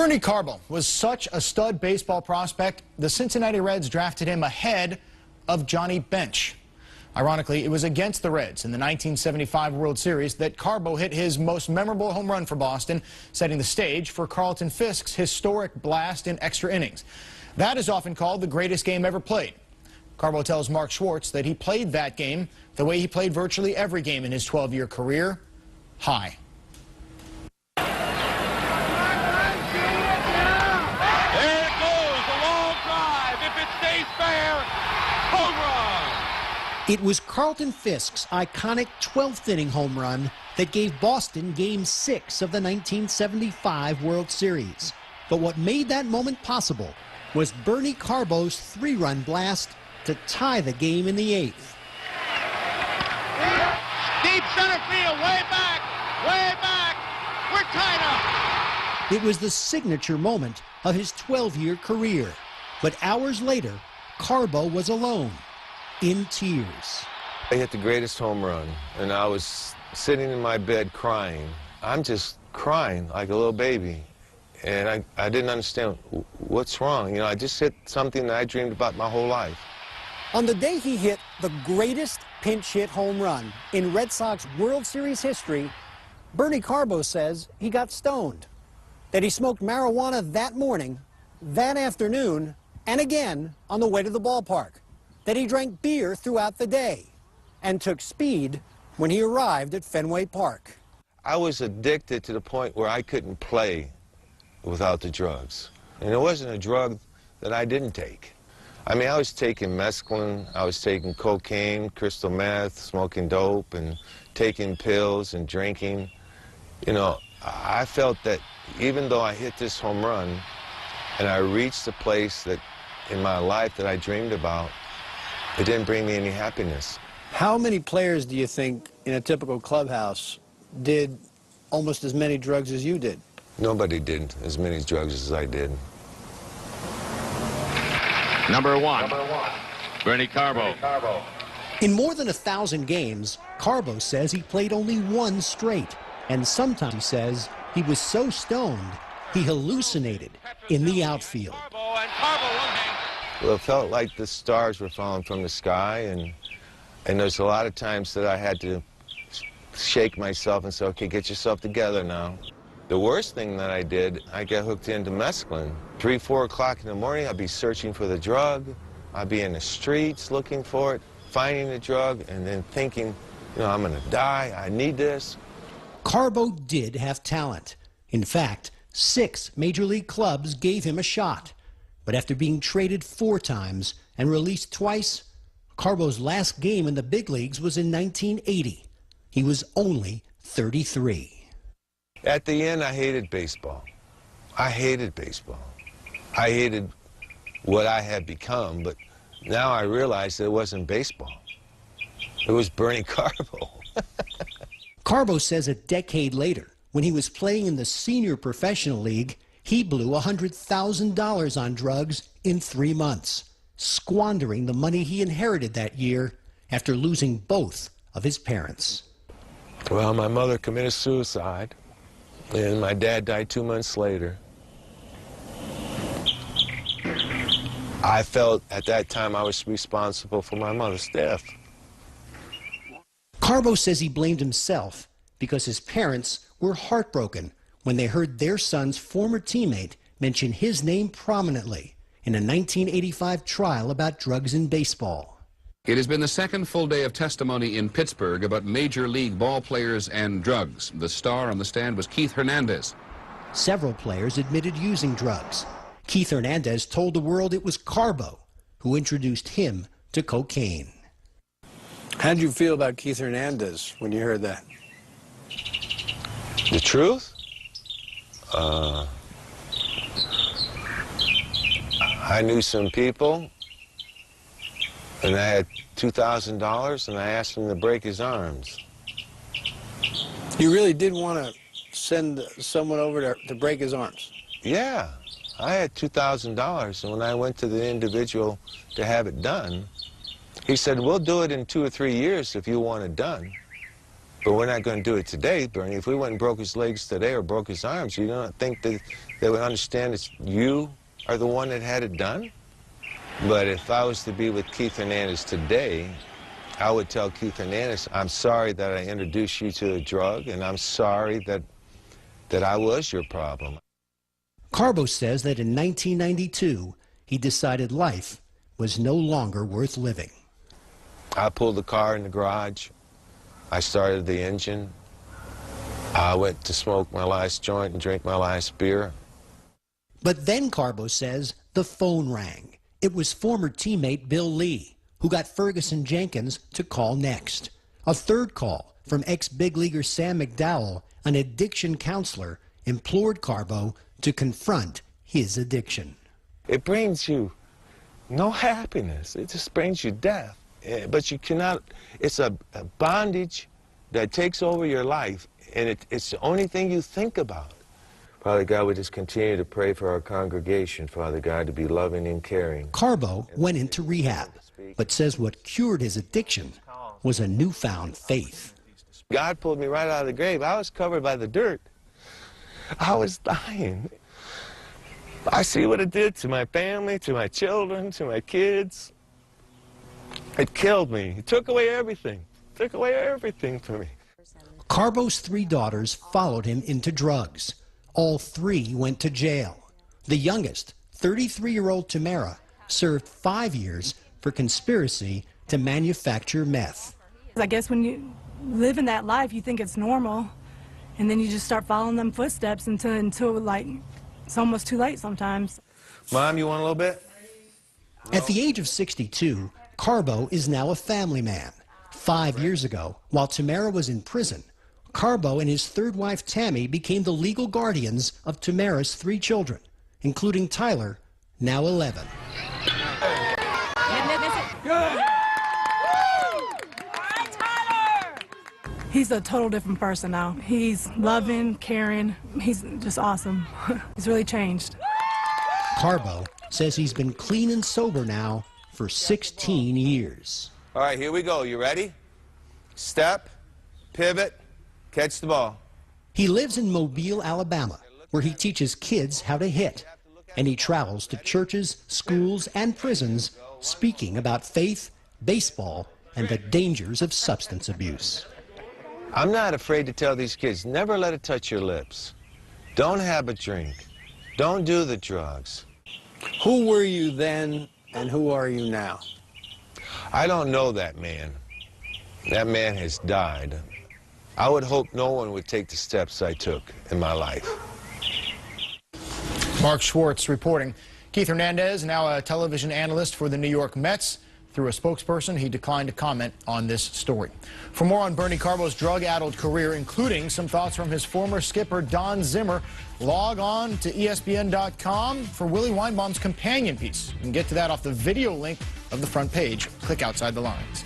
Bernie Carbo was such a stud baseball prospect, the Cincinnati Reds drafted him ahead of Johnny Bench. Ironically, it was against the Reds in the 1975 World Series that Carbo hit his most memorable home run for Boston, setting the stage for Carlton Fisk's historic blast in extra innings. That is often called the greatest game ever played. Carbo tells Mark Schwartz that he played that game the way he played virtually every game in his 12-year career, high. It was Carlton Fisk's iconic 12th inning home run that gave Boston Game 6 of the 1975 World Series. But what made that moment possible was Bernie Carbo's 3-run blast to tie the game in the 8th. Deep center field, way back, we're tied up. It was the signature moment of his 12-year career. But hours later, Carbo was alone, in tears. I hit the greatest home run, and I was sitting in my bed crying. I'm just crying like a little baby, and I didn't understand what's wrong. You know, I just hit something that I dreamed about my whole life. On the day he hit the greatest pinch hit home run in Red Sox World Series history, Bernie Carbo says he got stoned, that he smoked marijuana that morning, that afternoon, and again on the way to the ballpark, that he drank beer throughout the day and took speed when he arrived at Fenway Park. I was addicted to the point where I couldn't play without the drugs. And it wasn't a drug that I didn't take. I mean, I was taking mescaline, I was taking cocaine, crystal meth, smoking dope, and taking pills and drinking. You know, I felt that even though I hit this home run and I reached a place that in my life that I dreamed about, it didn't bring me any happiness. How many players do you think in a typical clubhouse did almost as many drugs as you did? Nobody did as many drugs as I did. Number one, Bernie Carbo. In more than 1,000 games, Carbo says he played only one straight. And sometimes, he says, he was so stoned, he hallucinated in the outfield. Well, it felt like the stars were falling from the sky, and there's a lot of times that I had to shake myself and say, okay, get yourself together now. The worst thing that I did, I got hooked into mescaline. 3, 4 o'clock in the morning, I'd be searching for the drug. I'd be in the streets looking for it, finding the drug, and then thinking, you know, I'm going to die, I need this. Carbo did have talent. In fact, 6 major league clubs gave him a shot. But after being traded 4 times and released twice, Carbo's last game in the big leagues was in 1980. He was only 33. At the end, I hated baseball. I hated baseball. I hated what I had become, but now I realize that it wasn't baseball. It was Bernie Carbo. Carbo says a decade later, when he was playing in the senior professional league, he blew $100,000 on drugs in 3 months, squandering the money he inherited that year after losing both of his parents. Well, my mother committed suicide, and my dad died 2 months later. I felt at that time I was responsible for my mother's death. Carbo says he blamed himself because his parents were heartbroken when they heard their son's former teammate mention his name prominently in a 1985 trial about drugs in baseball. It has been the second full day of testimony in Pittsburgh about major league ball players and drugs. The star on the stand was Keith Hernandez. Several players admitted using drugs. Keith Hernandez told the world it was Carbo who introduced him to cocaine. How did you feel about Keith Hernandez when you heard that? The truth? I knew some people, and I had $2,000, and I asked him to break his arms. You really did want to send someone over to break his arms? Yeah, I had $2,000, and when I went to the individual to have it done, he said, we'll do it in 2 or 3 years if you want it done. But we're not going to do it today, Bernie. If we went and broke his legs today or broke his arms, you don't think that they would understand it's you are the one that had it done? But if I was to be with Keith Hernandez today, I would tell Keith Hernandez, I'm sorry that I introduced you to a drug, and I'm sorry that I was your problem. Carbo says that in 1992, he decided life was no longer worth living. I pulled the car in the garage. I started the engine. I went to smoke my last joint and drink my last beer. But then, Carbo says, the phone rang. It was former teammate Bill Lee, who got Ferguson Jenkins to call next. A third call from ex-big leaguer Sam McDowell, an addiction counselor, implored Carbo to confront his addiction. It brings you no happiness. It just brings you death. But you cannot, it's a bondage that takes over your life, and it's the only thing you think about. Father God, we just continue to pray for our congregation, Father God, to be loving and caring. Carbo went into rehab, but says what cured his addiction was a newfound faith. God pulled me right out of the grave. I was covered by the dirt. I was dying. I see what it did to my family, to my children, to my kids. It killed me. It took away everything. It took away everything from me. Carbo's 3 daughters followed him into drugs. All 3 went to jail. The youngest, 33-year-old Tamara, served 5 years for conspiracy to manufacture meth. I guess when you live in that life, you think it's normal, and then you just start following them footsteps until like, it's almost too late sometimes. Mom, you want a little bit? At the age of 62, Carbo is now a family man. 5 years ago, while Tamara was in prison, Carbo and his third wife Tammy became the legal guardians of Tamara's 3 children, including Tyler, now 11. He's a total different person now. He's loving, caring. He's just awesome. He's really changed. Carbo says he's been clean and sober now for 16 years. All right, here we go. You ready? Step, pivot, catch the ball. He lives in Mobile, Alabama, where he teaches kids how to hit. And he travels to churches, schools, and prisons speaking about faith, baseball, and the dangers of substance abuse. I'm not afraid to tell these kids, never let it touch your lips. Don't have a drink. Don't do the drugs. Who were you then, and who are you now? I don't know that man. That man has died. I would hope no one would take the steps I took in my life. Mark Schwartz reporting. Keith Hernandez, now a television analyst for the New York Mets. Through a spokesperson, he declined to comment on this story. For more on Bernie Carbo's drug-addled career, including some thoughts from his former skipper, Don Zimmer, log on to ESPN.com for Willie Weinbaum's companion piece. You can get to that off the video link of the front page. Click outside the lines.